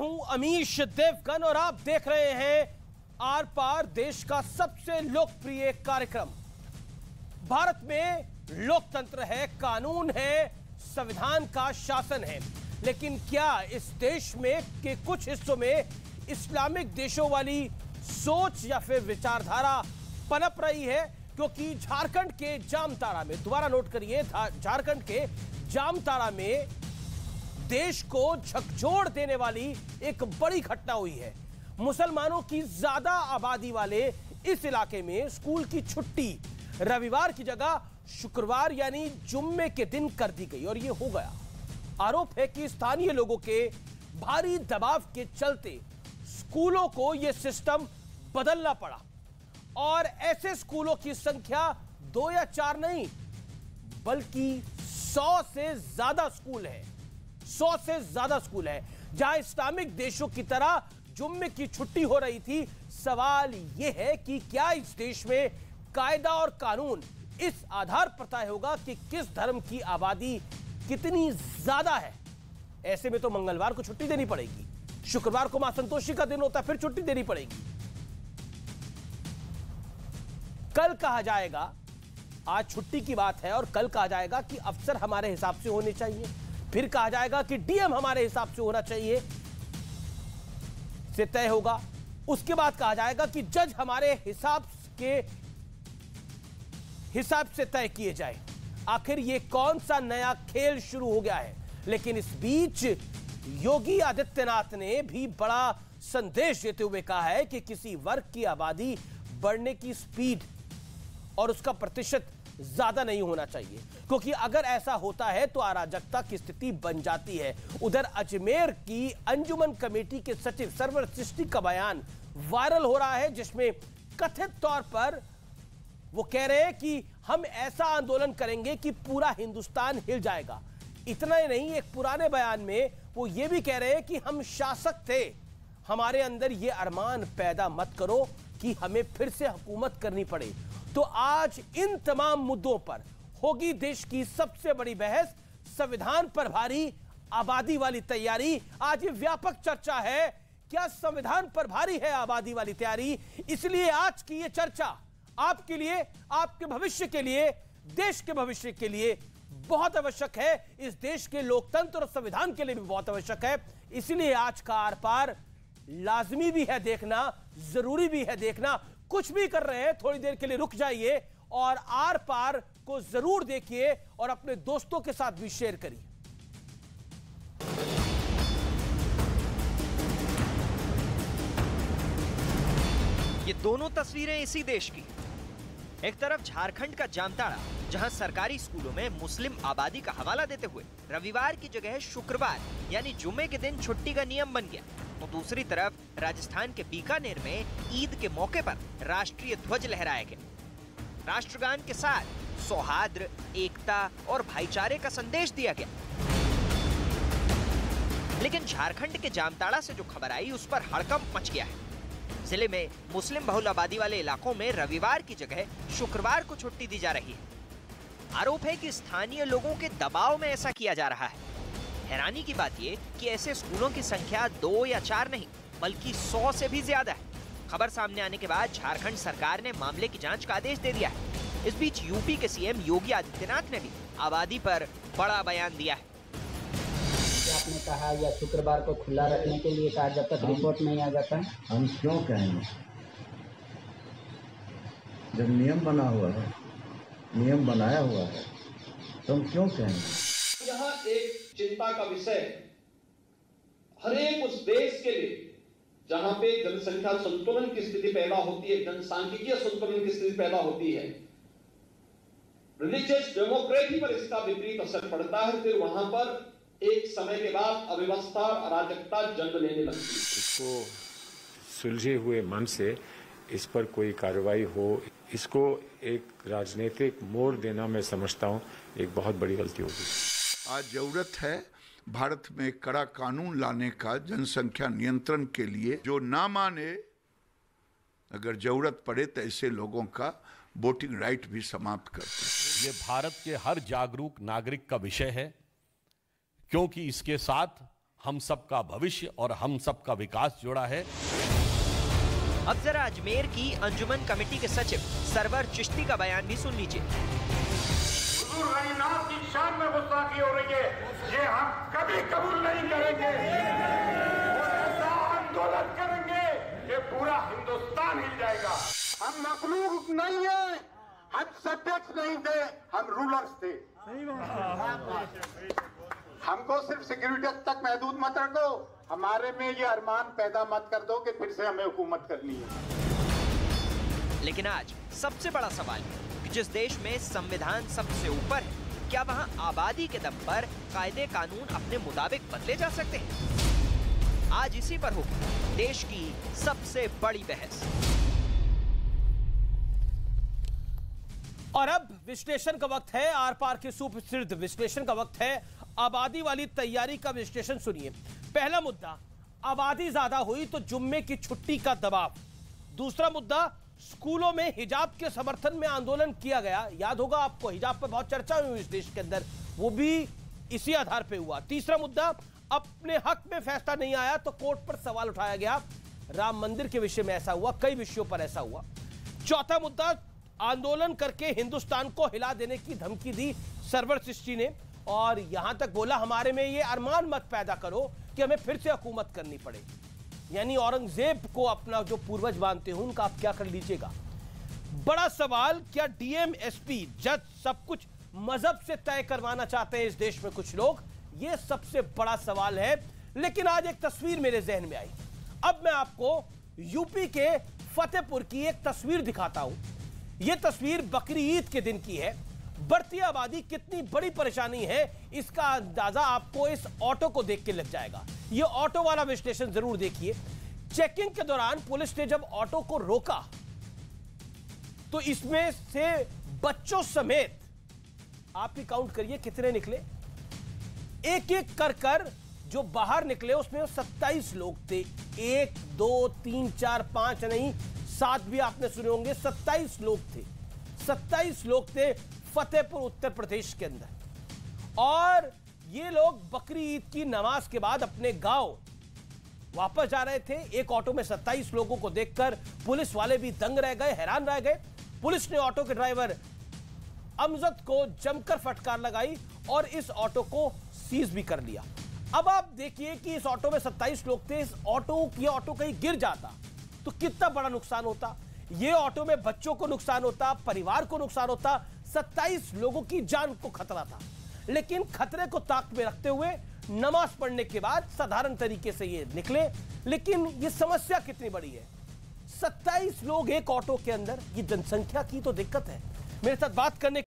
हूं अमीश देवगन और आप देख रहे हैं आर पार, देश का सबसे लोकप्रिय कार्यक्रम। भारत में लोकतंत्र है, कानून है, संविधान का शासन है, लेकिन क्या इस देश में के कुछ हिस्सों में इस्लामिक देशों वाली सोच या फिर विचारधारा पनप रही है? क्योंकि झारखंड के जामताड़ा में, दोबारा नोट करिए, झारखंड के जामताड़ा में देश को झकझोर देने वाली एक बड़ी घटना हुई है। मुसलमानों की ज्यादा आबादी वाले इस इलाके में स्कूल की छुट्टी रविवार की जगह शुक्रवार यानी जुम्मे के दिन कर दी गई और यह हो गया। आरोप है कि स्थानीय लोगों के भारी दबाव के चलते स्कूलों को यह सिस्टम बदलना पड़ा और ऐसे स्कूलों की संख्या 2 या 4 नहीं बल्कि 100 से ज्यादा स्कूल है। 100 से ज्यादा स्कूल है जहां इस्लामिक देशों की तरह जुम्मे की छुट्टी हो रही थी। सवाल यह है कि क्या इस देश में कायदा और कानून इस आधार पर तय होगा कि किस धर्म की आबादी कितनी ज्यादा है? ऐसे में तो मंगलवार को छुट्टी देनी पड़ेगी, शुक्रवार को मां संतोषी का दिन होता है, फिर छुट्टी देनी पड़ेगी। कल कहा जाएगा, आज छुट्टी की बात है और कल कहा जाएगा कि अफसर हमारे हिसाब से होने चाहिए, फिर कहा जाएगा कि डीएम हमारे हिसाब से होना चाहिए, से तय होगा। उसके बाद कहा जाएगा कि जज हमारे हिसाब से तय किए जाए। आखिर ये कौन सा नया खेल शुरू हो गया है? लेकिन इस बीच योगी आदित्यनाथ ने भी बड़ा संदेश देते हुए कहा है कि किसी वर्ग की आबादी बढ़ने की स्पीड और उसका प्रतिशत ज्यादा नहीं होना चाहिए, क्योंकि अगर ऐसा होता है तो अराजकता की स्थिति बन जाती है। उधर अजमेर की अंजुमन कमेटी के सचिव सरवर सृष्टि का बयान वायरल हो रहा है, जिसमें कथित तौर पर वो कह रहे हैं कि हम ऐसा आंदोलन करेंगे कि पूरा हिंदुस्तान हिल जाएगा। इतना ही नहीं, एक पुराने बयान में वो ये भी कह रहे हैं कि हम शासक थे, हमारे अंदर ये अरमान पैदा मत करो कि हमें फिर से हुकूमत करनी पड़े। तो आज इन तमाम मुद्दों पर होगी देश की सबसे बड़ी बहस। संविधान पर भारी आबादी वाली तैयारी, आज ये व्यापक चर्चा है। क्या संविधान पर भारी है आबादी वाली तैयारी? इसलिए आज की ये चर्चा आपके लिए, आपके भविष्य के लिए, देश के भविष्य के लिए बहुत आवश्यक है। इस देश के लोकतंत्र और संविधान के लिए भी बहुत आवश्यक है। इसलिए आज का आर पार लाजमी भी है देखना, जरूरी भी है देखना। कुछ भी कर रहे हैं, थोड़ी देर के लिए रुक जाइए और आर पार को जरूर देखिए और अपने दोस्तों के साथ भी शेयर करिए। ये दोनों तस्वीरें इसी देश की। एक तरफ झारखंड का जामताड़ा, जहां सरकारी स्कूलों में मुस्लिम आबादी का हवाला देते हुए रविवार की जगह शुक्रवार यानी जुम्मे के दिन छुट्टी का नियम बन गया। तो दूसरी तरफ राजस्थान के बीकानेर में ईद के मौके पर राष्ट्रीय ध्वज लहराया गया। राष्ट्रगान के साथ सौहार्द, एकता और भाईचारे का संदेश दिया गया। लेकिन झारखंड के जामताड़ा से जो खबर आई उस पर हड़कंप मच गया है। जिले में मुस्लिम बहुल आबादी वाले इलाकों में रविवार की जगह शुक्रवार को छुट्टी दी जा रही है। आरोप है कि स्थानीय लोगों के दबाव में ऐसा किया जा रहा है। हैरानी की बात यह कि ऐसे स्कूलों की संख्या 2 या 4 नहीं बल्कि 100 से भी ज्यादा है। खबर सामने आने के बाद झारखंड सरकार ने मामले की जांच का आदेश दे दिया है। इस बीच यूपी के सीएम योगी आदित्यनाथ ने भी आबादी पर बड़ा बयान दिया है। आपने कहा या शुक्रवार को खुला रखने के लिए कहा, जब तक रिपोर्ट नहीं आ जाता। हम क्यों कहेंगे? जब नियम बना हुआ है, नियम बनाया हुआ है, तो हम क्यों कहेंगे? यहाँ एक चिंता का विषय हर एक उस देश के लिए जहां पे जनसंख्या संतुलन की स्थिति पैदा होती है, जनसांख्यिकीय संतुलन की स्थिति पैदा होती है, रिलीजियस डेमोक्रेसी पर इसका विपरीत असर पड़ता है। फिर वहां पर एक समय के बाद अव्यवस्था और अराजकता जन्म लेने लगती है। इसको सुलझे हुए मन से इस पर कोई कार्रवाई हो, इसको एक राजनीतिक मोड़ देना मैं समझता हूं एक बहुत बड़ी गलती होगी। आज जरूरत है भारत में कड़ा कानून लाने का जनसंख्या नियंत्रण के लिए। जो ना माने, अगर जरूरत पड़े तो ऐसे लोगों का वोटिंग राइट भी समाप्त कर दे। ये भारत के हर जागरूक नागरिक का विषय है, क्योंकि इसके साथ हम सबका भविष्य और हम सबका विकास जुड़ा है। अब जरा अजमेर की अंजुमन कमेटी के सचिव सरवर चिश्ती का बयान भी सुन लीजिए। हुजूर गनीनाथ की शान में गुस्ताखी हो रही है, ये हम कभी कबूल नहीं करेंगे। ऐसा आंदोलन करेंगे कि पूरा हिंदुस्तान हिल जाएगा। हम मखलूक नहीं है, हम सब्जेक्ट नहीं थे, हम रूलर्स थे। हमको सिर्फ सिक्योरिटी तक महदूद मत रखो, हमारे में ये अरमान पैदा मत कर दो कि फिर से हमें हुकूमत करनी है। लेकिन आज सबसे बड़ा सवाल कि जिस देश में संविधान सबसे ऊपर है, क्या वहां आबादी के दम पर कायदे कानून अपने मुताबिक बदले जा सकते हैं? आज इसी पर होगी देश की सबसे बड़ी बहस। और अब विश्लेषण का वक्त है, आर पार के सुप्रसिद्ध विश्लेषण का वक्त है। आबादी वाली तैयारी का विश्लेषण सुनिए। पहला मुद्दा, आबादी ज्यादा हुई तो जुम्मे की छुट्टी का दबाव। दूसरा मुद्दा, स्कूलों में हिजाब के समर्थन में आंदोलन किया गया। याद होगा आपको, हिजाब पर बहुत चर्चा हुई इस देश के अंदर, वो भी इसी आधार पर हुआ। तीसरा मुद्दा, अपने हक में फैसला नहीं आया तो कोर्ट पर सवाल उठाया गया। राम मंदिर के विषय में ऐसा हुआ, कई विषयों पर ऐसा हुआ। चौथा मुद्दा, आंदोलन करके हिंदुस्तान को हिला देने की धमकी दी सरवर चिश्ती ने, और यहां तक बोला हमारे में ये अरमान मत पैदा करो कि हमें फिर से हुकूमत करनी पड़े। यानी औरंगजेब को अपना जो पूर्वज मानते हो उनका आप क्या कर लीजिएगा। बड़ा सवाल, क्या डीएम एसपी जज सब कुछ मजहब से तय करवाना चाहते हैं इस देश में कुछ लोग? ये सबसे बड़ा सवाल है। लेकिन आज एक तस्वीर मेरे जहन में आई। अब मैं आपको यूपी के फतेहपुर की एक तस्वीर दिखाता हूं। यह तस्वीर बकरी ईद के दिन की है। बढ़ती आबादी कितनी बड़ी परेशानी है इसका अंदाजा आपको इस ऑटो को देख के लग जाएगा। यह ऑटो वाला विश्लेषण जरूर देखिए। चेकिंग के दौरान पुलिस ने जब ऑटो को रोका तो इसमें से बच्चों समेत आप ही काउंट करिए कितने निकले, एक एक कर जो बाहर निकले उसमें 27 लोग थे। 1 2 3 4 5 नहीं, 7 भी आपने सुने होंगे। 27 लोग थे। 27 लोग थे फतेहपुर उत्तर प्रदेश के अंदर। और ये लोग बकरी ईद की नमाज के बाद अपने गांव वापस जा रहे थे। एक ऑटो में 27 लोगों को देखकर पुलिस वाले भी दंग रह गए, हैरान रह गए। पुलिस ने ऑटो के ड्राइवर अमजद को जमकर फटकार लगाई और इस ऑटो को सीज भी कर लिया। अब आप देखिए कि इस ऑटो में 27 लोग थे। इस ऑटो कहीं गिर जाता तो कितना बड़ा नुकसान होता। ये ऑटो में बच्चों को नुकसान होता, परिवार को नुकसान होता, 27 लोगों की जान को खतरा था। लेकिन खतरे को ताक में रखते हुए नमाज पढ़ने के बाद साधारण तरीके से ये निकले। लेकिन ये समस्या कितनी बड़ी है, 27 लोग एक ऑटो के अंदर, ये जनसंख्या की तो दिक्कत है। मेरे साथ बात करने